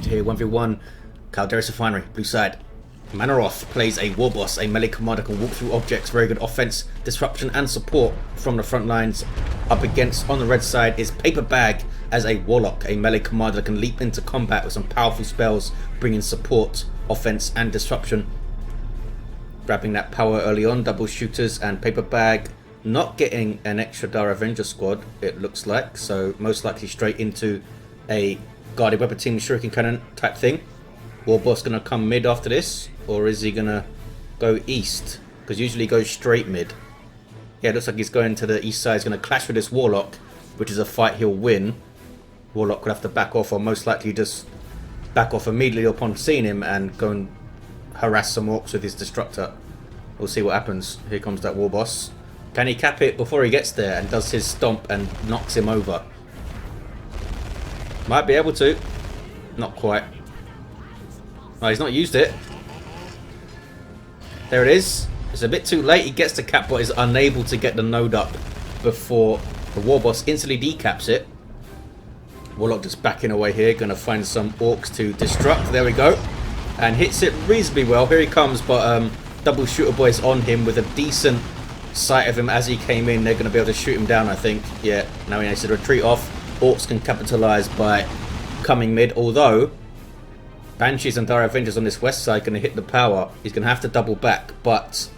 here, 1v1, Calderis Refinery, blue side. Mannoroth plays a Warboss, a melee commander, can walk through objects, very good offense, disruption and support from the front lines. Up against, on the red side, is PaperBaG as a Warlock, a melee commander that can leap into combat with some powerful spells, bringing support, offense and disruption. Grabbing that power early on, double shooters, and PaperBaG not getting an extra Eldar Avenger squad, it looks like, so most likely straight into a guarded weapon team shuriken cannon type thing. Warboss gonna come mid after this, or is he gonna go east? Because usually he goes straight mid. Yeah, it looks like he's going to the east side. He's gonna clash with this Warlock, which is a fight he'll win. Warlock will have to back off, or most likely just back off immediately upon seeing him and go and harass some orcs with his destructor. We'll see what happens. Here comes that Warboss. Can he cap it before he gets there and does his stomp and knocks him over? Might be able to. Not quite. Oh, he's not used it. There it is. It's a bit too late. He gets the cap, but is unable to get the node up before the Warboss instantly decaps it. Warlock just backing away here. Going to find some orcs to destruct. There we go. And hits it reasonably well. Here he comes, but double shooter boys on him with a decent sight of him as he came in. They're going to be able to shoot him down, I think. Yeah, now he needs to retreat off. Orcs can capitalise by coming mid, although Banshees and Eldar Avengers on this west side going to hit the power. He's going to have to double back, but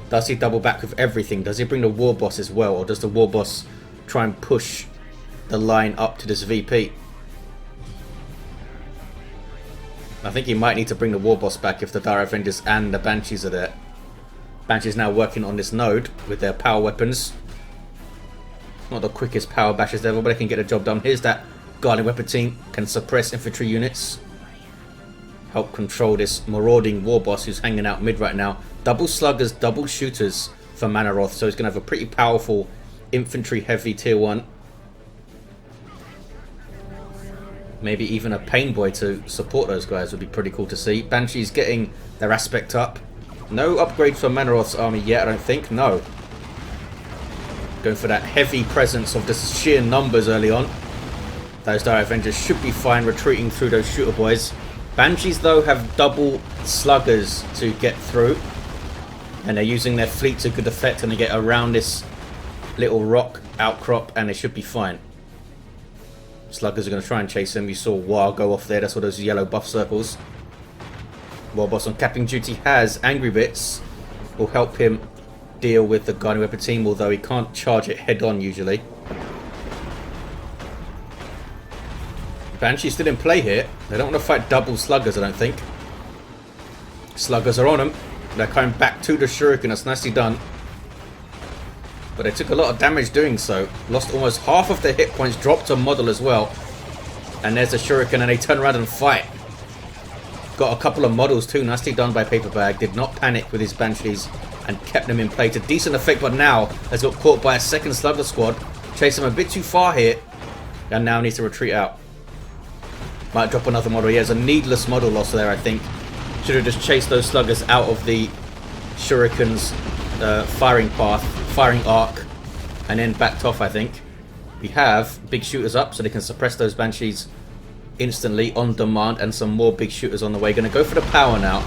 does he double back with everything? Does he bring the Warboss as well, or does the Warboss try and push the line up to this VP? I think he might need to bring the Warboss back if the Eldar Avengers and the Banshees are there. Banshees now working on this node with their power weapons. Not the quickest power bashes ever, but they can get the job done. Here's that guarding weapon team, can suppress infantry units. Help control this marauding Warboss who's hanging out mid right now. Double sluggers, double shooters for Mannoroth, so he's going to have a pretty powerful infantry heavy tier 1. Maybe even a pain boy to support those guys would be pretty cool to see. Banshees getting their aspect up. No upgrade for Mannoroth's army yet, I don't think. No. Going for that heavy presence of the sheer numbers early on. Those Eldar Avengers should be fine retreating through those shooter boys. Banshees though have double sluggers to get through, and they're using their fleet to good effect, and they get around this little rock outcrop and they should be fine. Sluggers are going to try and chase him. You saw War go off there. That's all those yellow buff circles. Warboss on capping duty has Angry Bits. Will help him deal with the guarding weapon team, although he can't charge it head on usually. Banshee's still in play here. They don't want to fight double sluggers, I don't think. Sluggers are on them. They're coming back to the shuriken. That's nicely done. But they took a lot of damage doing so. Lost almost half of their hit points. Dropped a model as well. And there's a shuriken, and they turn around and fight. Got a couple of models too. Nicely done by PaperBaG. Did not panic with his Banshees and kept them in play to decent effect, but now has got caught by a second slugger squad. Chased him a bit too far here, and now needs to retreat out. Might drop another model. He has a needless model loss there, I think. Should have just chased those sluggers out of the shuriken's firing path, firing arc, and then backed off, I think. We have big shooters up, so they can suppress those Banshees instantly, on demand, and some more big shooters on the way. Going to go for the power now.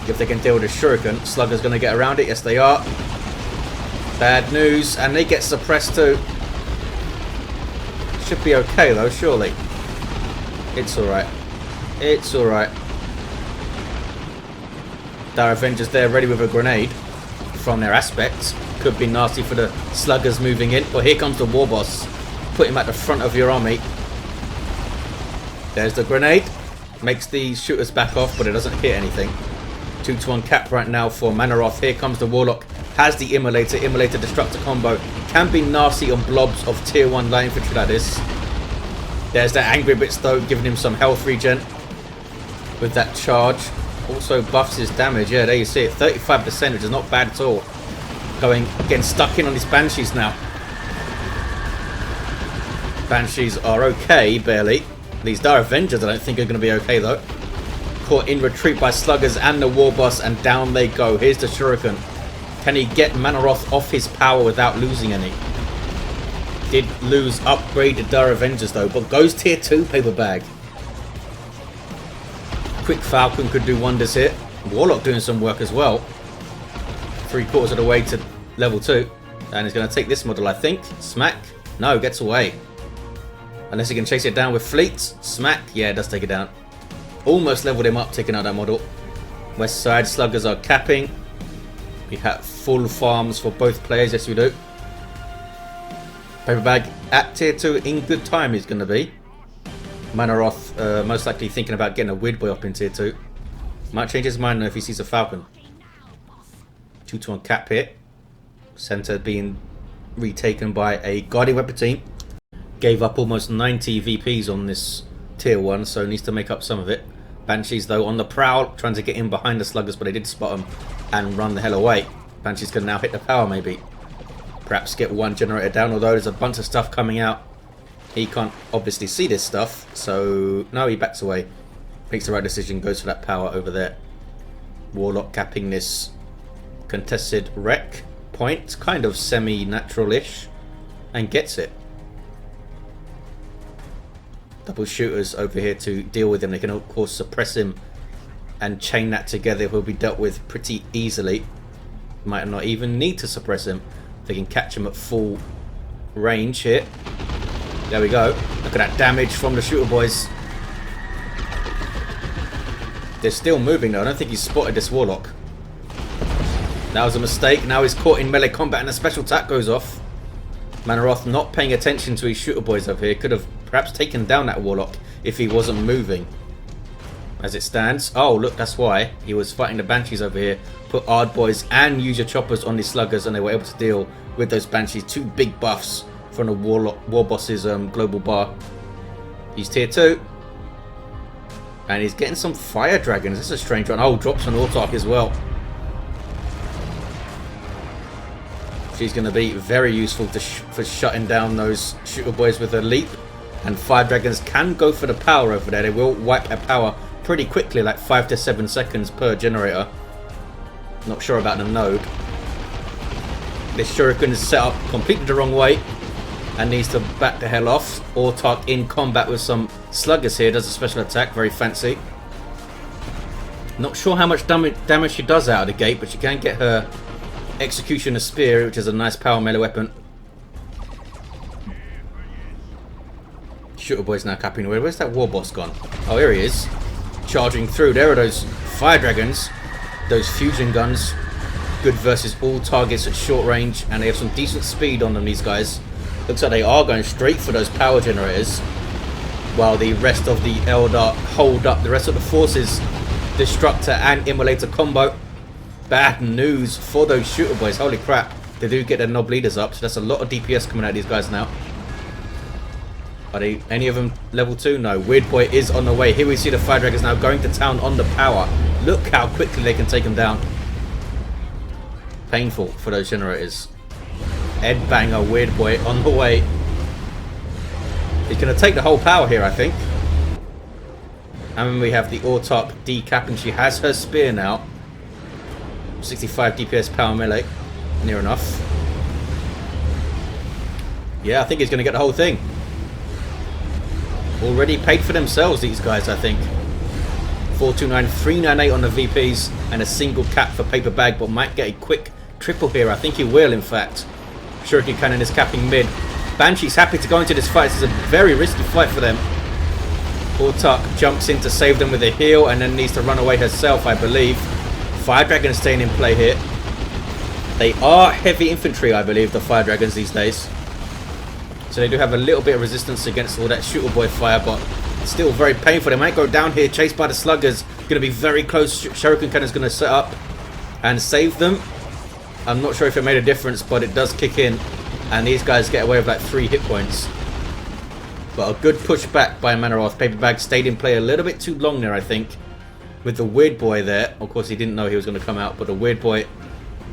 If they can deal with the shuriken, Slugger's going to get around it. Yes, they are. Bad news, and they get suppressed too. Should be okay though, surely. It's alright. It's alright. Eldar Avengers there, ready with a grenade from their aspects. Could be nasty for the sluggers moving in. But here comes the Warboss. Put him at the front of your army. There's the grenade. Makes the shooters back off, but it doesn't hit anything. 2-to-1 cap right now for Mannoroth. Here comes the Warlock. Has the Immolator. Immolator Destructor combo. Can be nasty on blobs of tier 1 light infantry like this. There's that Angry Bits though, giving him some health regen with that charge. Also buffs his damage. Yeah, there you see it. 35%, which is not bad at all. Getting stuck in on his Banshees now. Banshees are okay, barely. These Eldar Avengers I don't think are going to be okay though. Caught in retreat by Sluggers and the Warboss, and down they go. Here's the Shuriken. Can he get Mannoroth off his power without losing any? did lose upgraded Dire Avengers though, but goes tier 2 PaperBaG. Quick Falcon could do wonders here. Warlock doing some work as well. 3/4 of the way to level 2. And he's going to take this model, I think. Smack. No, gets away. Unless he can chase it down with fleets. Smack. Yeah, it does take it down. Almost leveled him up, taking out that model. West side sluggers are capping. We have full farms for both players. Yes, we do. PaperBaG at tier 2 in good time he's going to be. Mannoroth most likely thinking about getting a Weird Boy up in tier 2. Might change his mind if he sees a Falcon. 2-2 on cap here. Center being retaken by a Guardian Weapon team. Gave up almost 90 VPs on this tier 1, so needs to make up some of it. Banshees though on the prowl, trying to get in behind the sluggers, but they did spot them and run the hell away. Banshees can now hit the power maybe. Perhaps get one generator down, although there's a bunch of stuff coming out. He can't obviously see this stuff, so no, he backs away. Makes the right decision, goes for that power over there. Warlock capping this contested wreck point, kind of semi-natural-ish, and gets it. Double shooters over here to deal with him. They can of course suppress him and chain that together. He'll be dealt with pretty easily. Might not even need to suppress him. They can catch him at full range here. There we go. Look at that damage from the shooter boys. They're still moving though. I don't think he's spotted this Warlock. That was a mistake. Now he's caught in melee combat and a special attack goes off. Mannoroth not paying attention to his shooter boys over here. Could have perhaps taken down that Warlock if he wasn't moving. As it stands. Oh, look, that's why. He was fighting the Banshees over here. Put Ard boys and use your choppers on these sluggers and they were able to deal with those Banshees. 2 big buffs from the Warboss's global bar. He's tier 2. And he's getting some fire dragons. This is a strange one. Oh, drops an Autarch as well. She's going to be very useful for shutting down those shooter boys with a leap. And fire dragons can go for the power over there. They will wipe a power pretty quickly, like 5 to 7 seconds per generator. Not sure about the node. This shuriken is set up completely the wrong way and needs to back the hell off. Autarch in combat with some sluggers here. Does a special attack, very fancy. Not sure how much damage she does out of the gate, but she can get her Executioner Spear, which is a nice power melee weapon. Shooter boy's now capping away. Where's that Warboss gone? Oh, here he is. Charging through. There are those fire dragons. Those fusion guns. Good versus all targets at short range. And they have some decent speed on them, these guys. Looks like they are going straight for those power generators. While the rest of the Eldar hold up. The rest of the forces. Destructor and Immolator combo. Bad news for those shooter boys. Holy crap. They do get their knob leaders up. So that's a lot of DPS coming out of these guys now. Are they, any of them level 2? No. Weird Boy is on the way. Here we see the fire dragons now going to town on the power. Look how quickly they can take them down. Painful for those generators. Headbanger Weird Boy on the way. He's going to take the whole power here, I think. And then we have the Autarch decap, and she has her spear now. 65 DPS power melee. Near enough. Yeah, I think he's going to get the whole thing. Already paid for themselves, these guys, I think. 429, 398 on the VPs, and a single cap for PaperBaG, but might get a quick triple here. I think he will, in fact. Shuriken Cannon is capping mid. Banshee's happy to go into this fight. This is a very risky fight for them. Autarch jumps in to save them with a heal, and then needs to run away herself, I believe. Fire Dragon staying in play here. They are heavy infantry, I believe, the Fire Dragons these days. So they do have a little bit of resistance against all that shooter boy fire, but still very painful. They might go down here, chased by the sluggers. Going to be very close. Shuriken Cannon is going to set up and save them. I'm not sure if it made a difference, but it does kick in. And these guys get away with like 3 hit points. But a good push back by Mannoroth. PaperBaG stayed in play a little bit too long there, I think. With the Weird Boy there. Of course, he didn't know he was going to come out, but the Weird Boy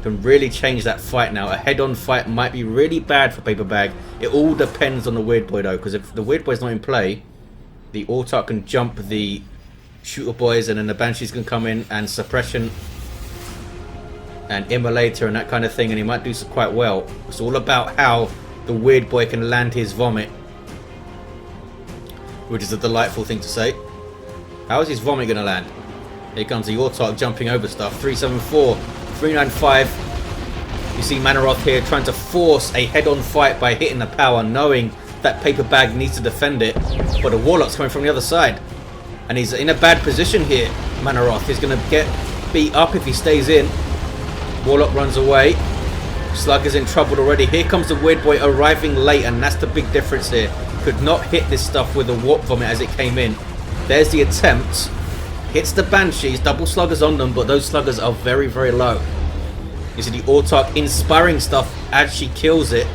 can really change that fight now. A head-on fight might be really bad for PaperBaG. It all depends on the Weird Boy though, because if the Weird Boy's not in play, the Autarch can jump the shooter boys, and then the Banshees can come in and suppression and immolator and that kind of thing, and he might do so quite well. It's all about how the weird boy can land his vomit. Which is a delightful thing to say. How is his vomit going to land? Here comes the Autarch jumping over stuff. 374, 395. You see Mannoroth here trying to force a head-on fight by hitting the power, knowing that PaperBaG needs to defend it. But the Warlock's coming from the other side. And he's in a bad position here. Mannoroth is going to get beat up if he stays in. Warlock runs away. Slugger's in trouble already. Here comes the weird boy arriving late, and that's the big difference here. Could not hit this stuff with a warp vomit as it came in. There's the attempt. Hits the Banshees. Double sluggers on them, but those sluggers are very, very low. You see the Autarch inspiring stuff as she kills it.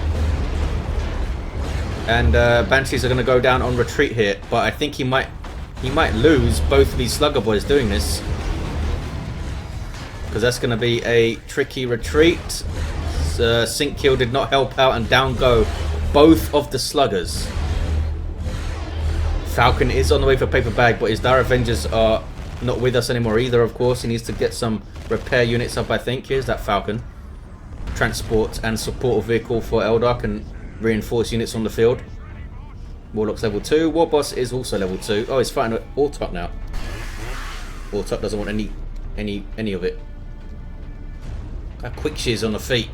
And Banshees are going to go down on retreat here. But I think he might lose both of these slugger boys doing this. Because that's going to be a tricky retreat. Sync kill did not help out, and down go both of the sluggers. Falcon is on the way for PaperBaG, but his Dire Avengers are not with us anymore either, of course. He needs to get some repair units up, I think. Here's that Falcon. Transport and support vehicle for Eldar can reinforce units on the field. Warlock's level 2. Warboss is also level 2. Oh, he's fighting an Autarch now. Autarch doesn't want any of it. How quick she is on the feet.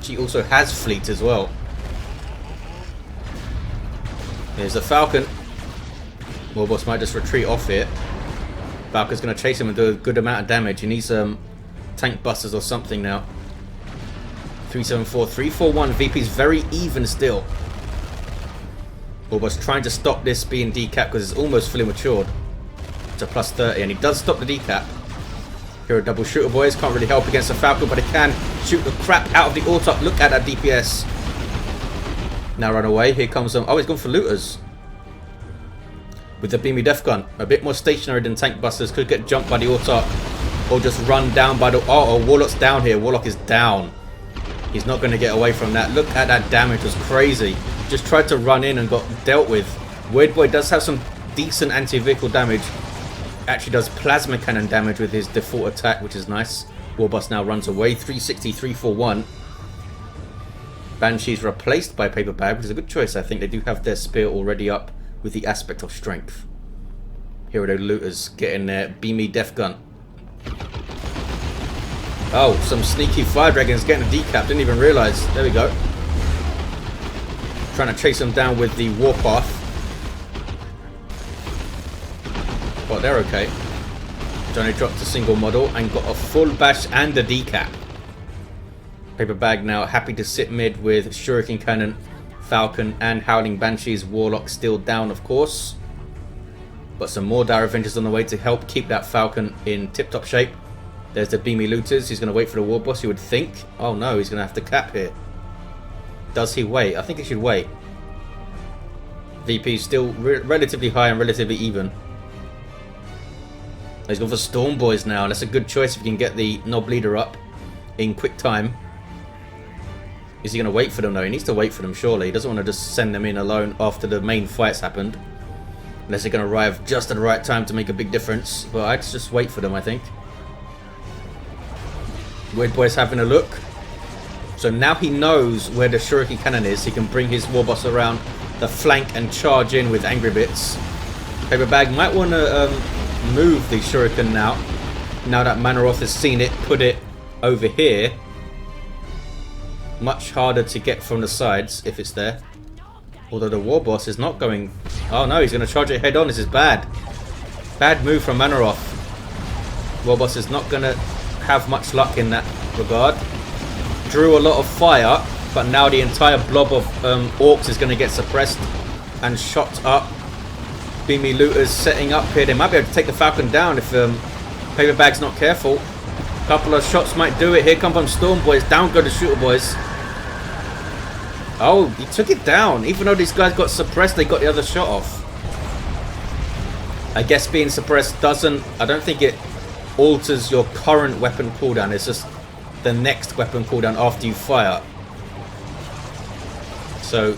She also has fleet as well. Here's the Falcon. Warboss might just retreat off here. Falcon's going to chase him and do a good amount of damage. He needs tank busters or something now. 374, 341. VP's very even still. Warboss trying to stop this being decapped because it's almost fully matured. It's a plus 30, and he does stop the decap. Here are double shooter boys. Can't really help against the Falcon, but it can shoot the crap out of the Autarch. Look at that DPS. Now run away. Here comes them. Oh, he's gone for looters. With the beamy def gun. A bit more stationary than tank busters. Could get jumped by the Autarch. Or just run down by the... Oh, Warlock's down here. Warlock is down. He's not going to get away from that. Look at that damage. It was crazy. Just tried to run in and got dealt with. Weird Boy does have some decent anti-vehicle damage. Actually does plasma cannon damage with his default attack, which is nice. Warboss now runs away. 360, 341. Banshee's replaced by PaperBaG, which is a good choice, I think. They do have their spear already up with the aspect of strength. Here are the looters getting their beamy def gun. Oh, some sneaky fire dragons getting a decap. Didn't even realise. There we go. Trying to chase them down with the warpath. But they're okay. Johnny dropped a single model and got a full bash and a decap. PaperBaG now happy to sit mid with Shuriken Cannon, Falcon and Howling Banshees. Warlock still down, of course. But some more Dire Avengers on the way to help keep that Falcon in tip-top shape. There's the beamy looters. He's going to wait for the Warboss, you would think. Oh no, he's going to have to cap here. Does he wait? I think he should wait. VP is still relatively high and relatively even. He's gone for Storm Boys now. That's a good choice if you can get the Knob Leader up in quick time. Is he going to wait for them though? He needs to wait for them surely. He doesn't want to just send them in alone after the main fight's happened. Unless they're going to arrive just at the right time to make a big difference. But I'd just wait for them, I think. Weird Boy's having a look. So now he knows where the Shuriken Cannon is. He can bring his Warboss around the flank and charge in with Angry Bits. PaperBaG might want to move the Shuriken now. Now that Mannoroth has seen it, put it over here. Much harder to get from the sides if it's there. Although the Warboss is not going... Oh no, he's going to charge it head on. This is bad. Bad move from Mannoroth. Warboss is not going to have much luck in that regard. Drew a lot of fire, but now the entire blob of Orks is going to get suppressed and shot up. Beamy looters setting up here. They might be able to take the Falcon down if PaperBag's not careful. A couple of shots might do it. Here come from Storm Boys. Down go the Shooter Boys. Oh, he took it down. Even though these guys got suppressed, they got the other shot off. I guess being suppressed doesn't... I don't think it alters your current weapon cooldown. It's just the next weapon cooldown after you fire. So,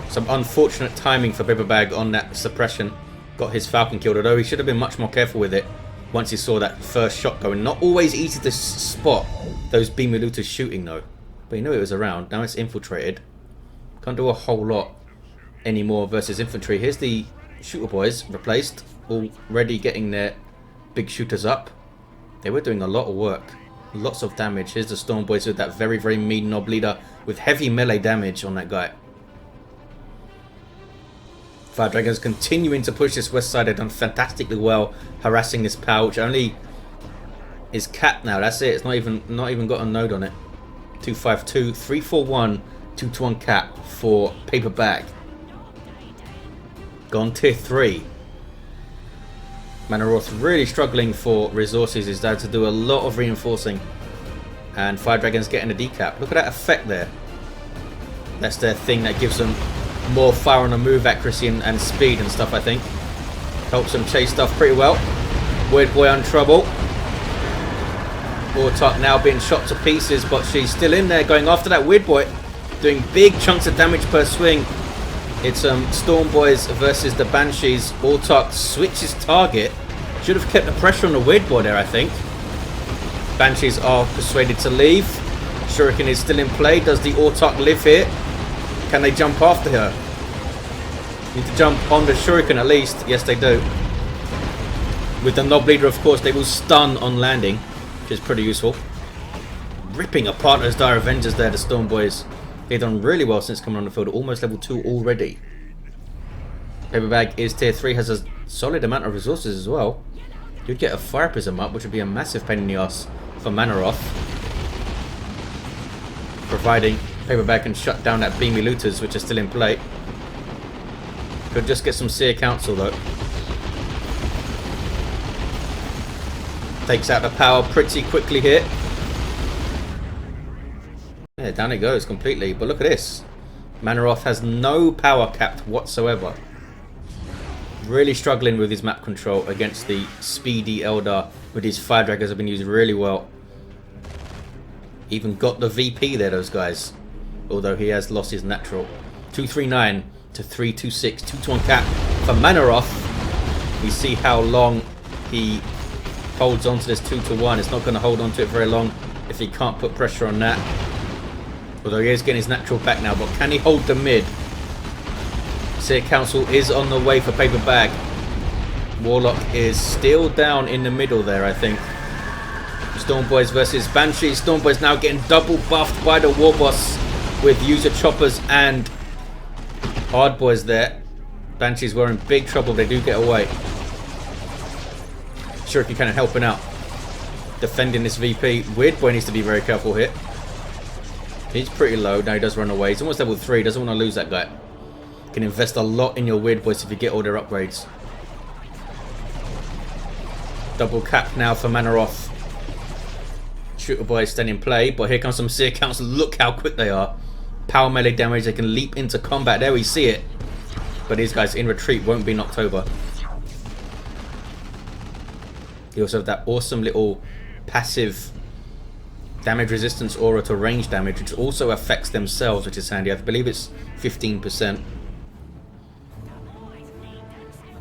some unfortunate timing for PaperBaG on that suppression. Got his Falcon killed, although he should have been much more careful with it once he saw that first shot going. Not always easy to spot those beamy looters shooting though. But he knew it was around. Now it's infiltrated. Can't do a whole lot anymore versus infantry. Here's the shooter boys replaced. Already getting their big shooters up. They were doing a lot of work. Lots of damage. Here's the Storm Boys with that very, very mean Nob leader with heavy melee damage on that guy. Fire Dragons continuing to push this west side. They've done fantastically well harassing this power, which only is capped now. That's it. It's not even got a node on it. 252, 341, 2-1 cap for PaperBaG. Gone tier 3. Mannoroth really struggling for resources. He's had to do a lot of reinforcing. And Fire Dragon's getting a decap. Look at that effect there. That's their thing that gives them more fire on the move accuracy and speed and stuff, I think. Helps them chase stuff pretty well. Weird Boy on trouble. Warlock now being shot to pieces, but she's still in there going after that Weird Boy. Doing big chunks of damage per swing. It's Storm Boys versus the Banshees. Warlock switches target. Should have kept the pressure on the Weird Boy there, I think. Banshees are persuaded to leave. Shuriken is still in play. Does the Warlock live here? Can they jump after her? Need to jump on the Shuriken at least. Yes, they do. With the Nob leader, of course, they will stun on landing, which is pretty useful. Ripping apart those Dire Avengers there, the Storm Boys. They've done really well since coming on the field. Almost level 2 already. PaperBaG is tier 3, has a solid amount of resources as well. You'd get a Fire Prism up, which would be a massive pain in the ass for Mannoroth. Providing PaperBaG can shut down that Beamy Looters, which are still in play. Could just get some Seer Council though. Takes out the power pretty quickly here. Yeah, down it goes completely. But look at this. Mannoroth has no power capped whatsoever. Really struggling with his map control against the speedy Eldar. With his Fire Dragons have been used really well. Even got the VP there, those guys. Although he has lost his natural. 239 to 326. 2-1 cap for Mannoroth. We see how long he holds on to this 2-1. It's not going to hold on to it very long if he can't put pressure on that. Although he is getting his natural back now, but can he hold the mid? Seer Council is on the way for PaperBaG. Warlock is still down in the middle there, I think. Storm Boys versus Banshees. Storm Boys now getting double buffed by the Warboss with user choppers and hard boys there. Banshees were in big trouble. They do get away. Shuriken kind of helping out, defending this VP. Weird Boy needs to be very careful here. He's pretty low. Now he does run away. He's almost level 3. Doesn't want to lose that guy. Can invest a lot in your Weird Boys if you get all their upgrades. Double cap now for Mannoroth. Shooter Boys staying in play, but here comes some Seer Council. Look how quick they are. Power melee damage. They can leap into combat. There we see it. But these guys in retreat won't be knocked over. You also have that awesome little passive damage resistance aura to range damage, which also affects themselves, which is handy. I believe it's 15%.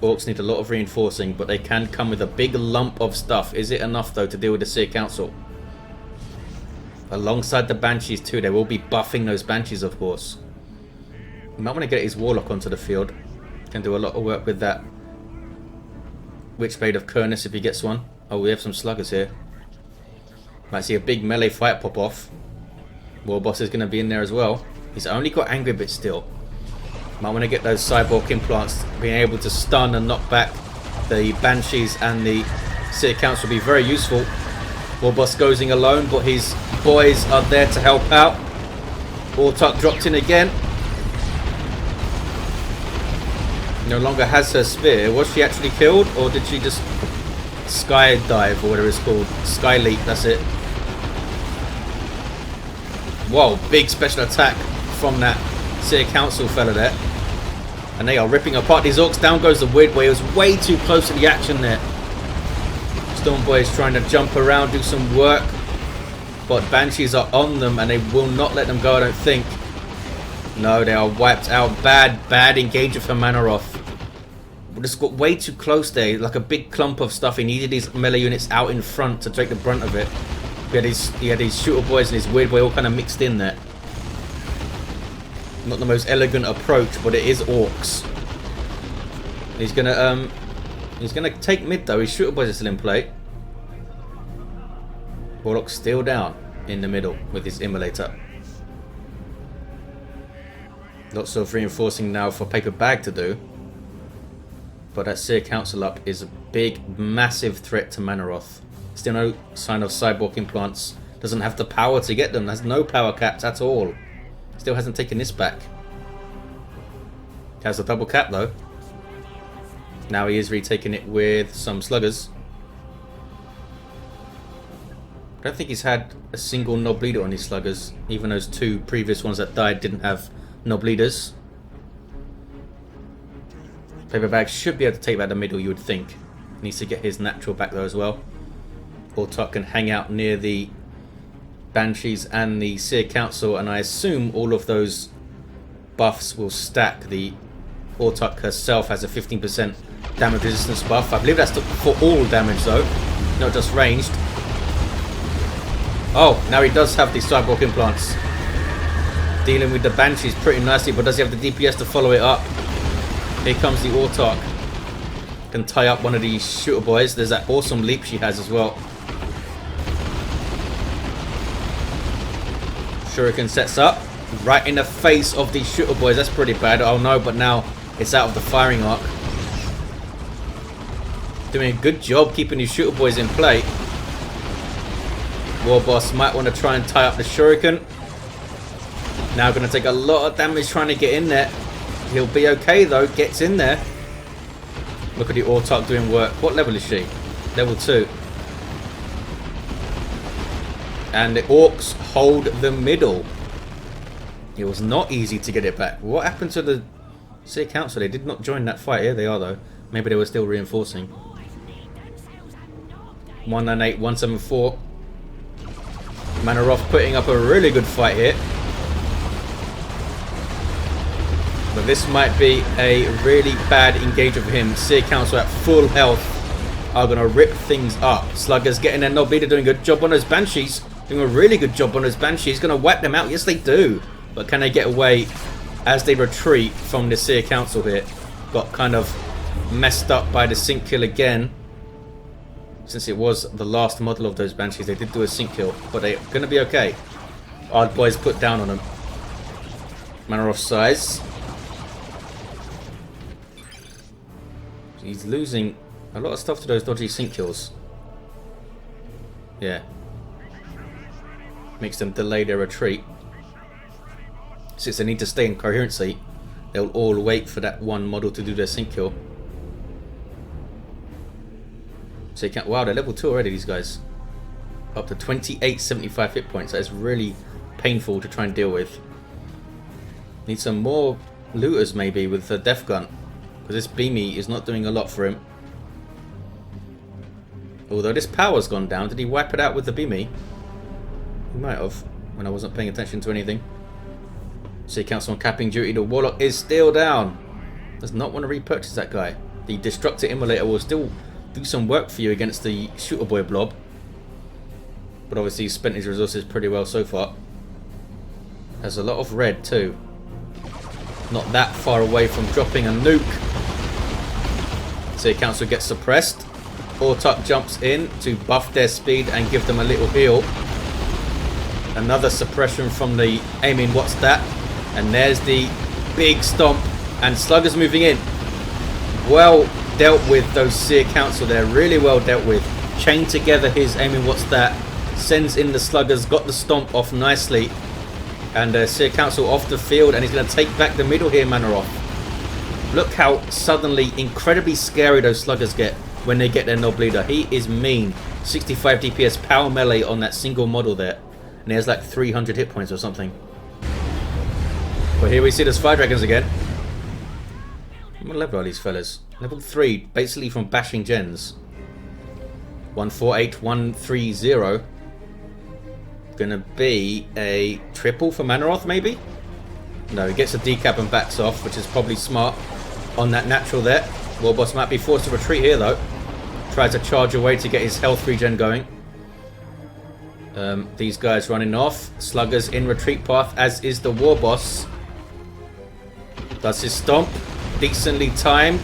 Orcs need a lot of reinforcing, but they can come with a big lump of stuff. Is it enough though to deal with the Seer Council? Alongside the Banshees too, they will be buffing those Banshees, of course. You might want to get his Warlock onto the field. Can do a lot of work with that Witchblade of Kurnus if he gets one. Oh, we have some sluggers here. Might see a big melee fight pop off. Warboss is going to be in there as well. He's only got Angry Bits still. Might want to get those Cyborg implants. Being able to stun and knock back the Banshees and the Seer Council will be very useful. Warboss goes in alone, but his boys are there to help out. Warlock dropped in again. No longer has her spear. Was she actually killed, or did she just skydive, or whatever it's called? Sky leap, that's it. Whoa, big special attack from that Seer Council fella there. And they are ripping apart these orcs. Down goes the Weird Boy. It was way too close to the action there. Storm Boy is trying to jump around, do some work. But Banshees are on them and they will not let them go, I don't think. No, they are wiped out. Bad engagement for Mannoroth. Just got way too close there. Like a big clump of stuff. He needed his melee units out in front to take the brunt of it. He had his shooter boys and his weird boy all kind of mixed in there. Not the most elegant approach, but it is Orks. He's gonna take mid though. His shooter boys are still in play. Warlock's still down in the middle with his immolator. Lots of reinforcing now for PaperBaG to do. But that Seer Council up is a big, massive threat to Mannoroth. Still no sign of cyborg implants. Doesn't have the power to get them. Has no power caps at all. Still hasn't taken this back. Has a double cap though. Now he is retaking it with some sluggers. I don't think he's had a single knob leader on his sluggers. Even those two previous ones that died didn't have knob leaders. PaperBaG should be able to take back the middle, you would think. Needs to get his natural back though as well. Autark can hang out near the Banshees and the Seer Council, and I assume all of those buffs will stack. The Autark herself has a 15% damage resistance buff. I believe that's for all damage though, not just ranged. Oh, now he does have the cyborg implants. Dealing with the Banshees pretty nicely, but does he have the DPS to follow it up? Here comes the Autark. Can tie up one of these shooter boys. There's that awesome leap she has as well. Shuriken sets up. Right in the face of these shooter boys. That's pretty bad. Oh no, but now it's out of the firing arc. Doing a good job keeping these shooter boys in play. Warboss might want to try and tie up the Shuriken. Now going to take a lot of damage trying to get in there. He'll be okay though, gets in there. Look at the Autark doing work. What level is she? Level 2. And the Orks hold the middle. It was not easy to get it back. What happened to the Seer Council? They did not join that fight. Here they are though. Maybe they were still reinforcing. 198, 174. Mannoroth putting up a really good fight here. But this might be a really bad engager for him. Seer Council at full health are going to rip things up. Sluggers getting their knob leader, doing a good job on those Banshees. Doing a really good job on those Banshees. Going to wipe them out. Yes, they do. But can they get away as they retreat from the Seer Council here? Got kind of messed up by the sync kill again. Since it was the last model of those Banshees, they did do a sync kill. But they're going to be okay. Odd boys put down on them. Mannoroth size. He's losing a lot of stuff to those dodgy sync kills. Yeah. Makes them delay their retreat. Since they need to stay in coherency, they'll all wait for that one model to do their sync kill. So you can't. Wow, they're level 2 already, these guys. Up to 2875 hit points. That is really painful to try and deal with. Need some more looters maybe with the Death Gun. Because this Beamy is not doing a lot for him. Although this power's gone down. Did he wipe it out with the Beamy? He might have, when I wasn't paying attention to anything. Seer Council on capping duty. The Warlock is still down. Does not want to repurchase that guy. The Destructor Immolator will still do some work for you against the Shooter Boy blob. But obviously he's spent his resources pretty well so far. Has a lot of red too. Not that far away from dropping a nuke. Seer Council gets suppressed. Autark jumps in to buff their speed and give them a little heal. Another suppression from the aiming what's that. And there's the big stomp. And Sluggers moving in. Well dealt with those Seer Council there. Really well dealt with. Chained together his aiming what's that. Sends in the Sluggers. Got the stomp off nicely. And Seer Council off the field. And he's going to take back the middle here, Mannoroth. Look how suddenly incredibly scary those Sluggers get when they get their knob leader. He is mean. 65 DPS power melee on that single model there. And he has like 300 hit points or something. But here we see those Fire Dragons again. What level are these fellas? Level 3, basically from bashing gens. 148, 130. Gonna be a triple for Mannoroth maybe? No, he gets a decap and backs off, which is probably smart on that natural there. Warboss might be forced to retreat here though. Tries to charge away to get his health regen going. These guys running off. Sluggers in retreat path, as is the Warboss. Does his stomp. Decently timed.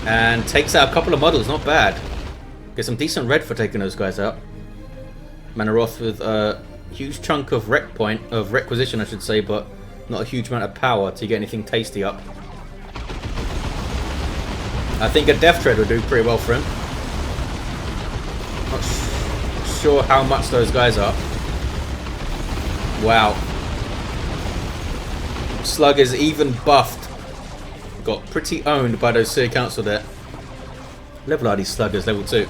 And takes out a couple of models. Not bad. Get some decent red for taking those guys out. Mannoroth with a huge chunk of requisition, I should say, but not a huge amount of power to get anything tasty up. I think a Death Tread would do pretty well for him. Not sure how much those guys are. Wow. Slug is even buffed. Got pretty owned by those Seer Council there. Level are these sluggers? Level 2.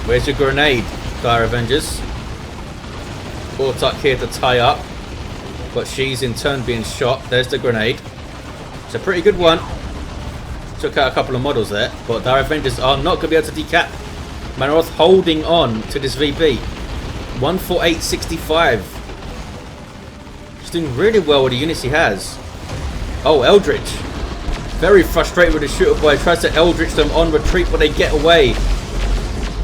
Where's your grenade, Dire Avengers? Autark here to tie up. But she's in turn being shot. There's the grenade. It's a pretty good one. Took out a couple of models there. But Dire Avengers are not going to be able to decap. Mannoroth holding on to this VP. 148.65. He's doing really well with the units he has. Oh, Eldritch. Very frustrated with the shooter boy. Tries to Eldritch them on retreat, but they get away.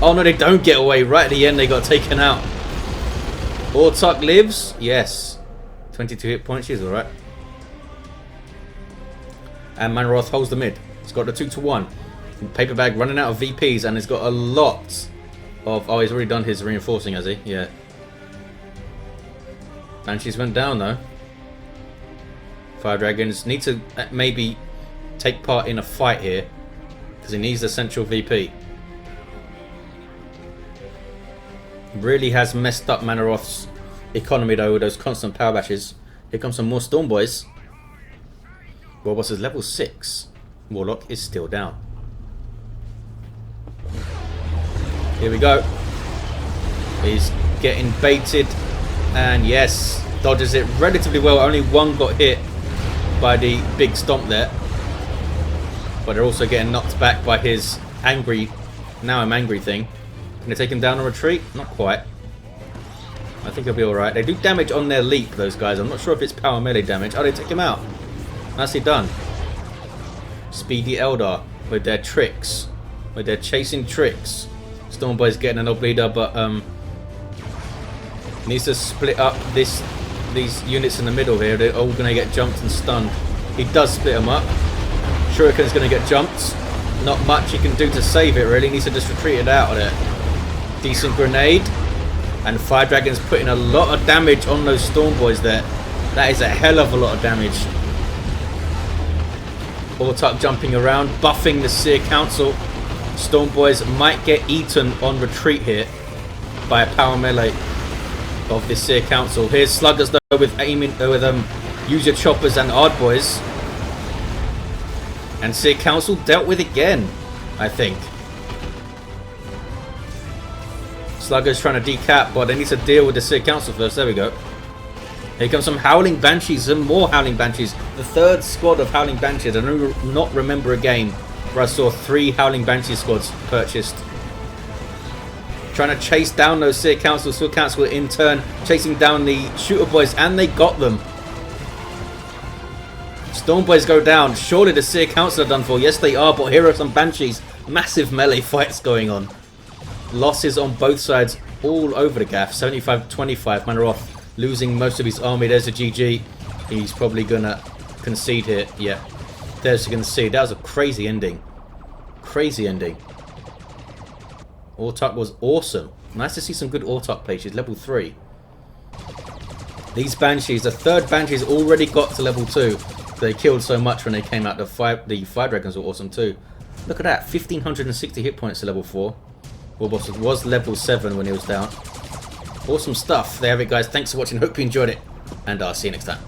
Oh no, they don't get away. Right at the end, they got taken out. Autark lives. Yes. 22 hit points. She's alright. And Mannoroth holds the mid. He's got the 2-to-1. PaperBaG running out of VPs, and he's got a lot of... Oh, he's already done his reinforcing, has he? Yeah. Banshees went down, though. Fire Dragons need to maybe take part in a fight here, because he needs the central VP. Really has messed up Mannoroth's economy, though, with those constant power bashes. Here comes some more Storm Boys. Warboss is level 6. Warlock is still down. Here we go. He's getting baited. And yes, dodges it relatively well. Only one got hit by the big stomp there. But they're also getting knocked back by his angry, now I'm angry thing. Can they take him down on retreat? Not quite. I think he'll be alright. They do damage on their leap, those guys. I'm not sure if it's power melee damage. Oh, they took him out. Nicely done. Speedy Eldar with their tricks. With their chasing tricks. Storm Boy's getting an obliter, but needs to split up these units in the middle here. They're all going to get jumped and stunned. He does split them up. Shuriken's going to get jumped. Not much he can do to save it, really. He needs to just retreat it out of there. Decent grenade. And Fire Dragon's putting a lot of damage on those Storm Boys there. That is a hell of a lot of damage. Autark jumping around, buffing the Seer Council. Storm Boys might get eaten on retreat here by a power melee of this Seer Council. Here's Sluggers though with aiming use your choppers and Ard Boys. And Seer Council dealt with again, I think. Sluggers trying to decap, but they need to deal with the Seer Council first. There we go. Here comes some Howling Banshees, some more Howling Banshees. The third squad of Howling Banshees. I do not remember a game where I saw 3 Howling Banshee squads purchased. Trying to chase down those Seer Council. Seer Council in turn chasing down the Shooter Boys, and they got them. Storm Boys go down. Surely the Seer Council are done for. Yes, they are, but here are some Banshees. Massive melee fights going on. Losses on both sides all over the gaff. 75-25. Mannoroth losing most of his army. There's a GG. He's probably going to concede here. Yeah. There's a concede. That was a crazy ending. Crazy ending. Autark was awesome. Nice to see some good Autark play. She's level 3. These Banshees, the third Banshees already got to level 2. They killed so much when they came out. The Fire Dragons were awesome too. Look at that. 1,560 hit points to level 4. Warboss was level 7 when he was down. Awesome stuff. There you have it, guys. Thanks for watching. Hope you enjoyed it. And I'll see you next time.